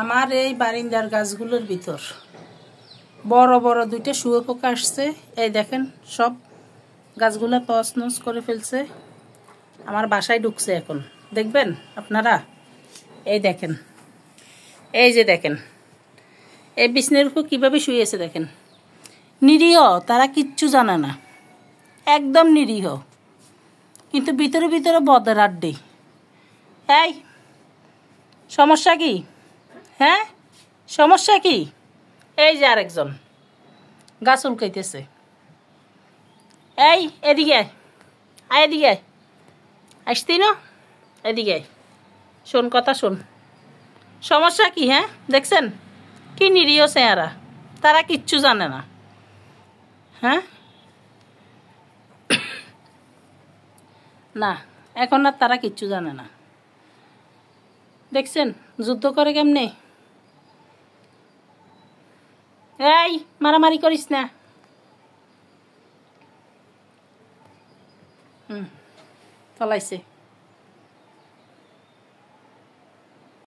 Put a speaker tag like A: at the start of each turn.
A: আমার এই বারিন্দার গাছগুলোর ভিতর বড় বড় দুইটা শুয়োপোকা আসছে। এই দেখেন সব গাছগুলো তছনছ করে ফেলছে। আমার বাসায় ঢুকছে এখন, দেখবেন আপনারা। এই দেখেন, এই যে দেখেন এই বিছনের উপর কীভাবে শুয়েছে দেখেন। নিরীহ, তারা কিচ্ছু জানে না, একদম নিরীহ, কিন্তু ভিতরে ভিতরে বদের আড্ডি। এই সমস্যা কি? হ্যাঁ সমস্যা কি? এই যে আরেকজন গাছ উল্কাইতেছে। এই এদিকে আয়, এদিকে আয়, আসতি না? এদিকে আয়, শোন কথা শোন। সমস্যা কি? হ্যাঁ দেখছেন কি নিরীহ চেহারা, তারা কিচ্ছু জানে না। হ্যাঁ না, এখন আর তারা কিচ্ছু জানে না। দেখছেন যুদ্ধ করে কেমনে। এই মারামারি করিস না। ফলাইছে।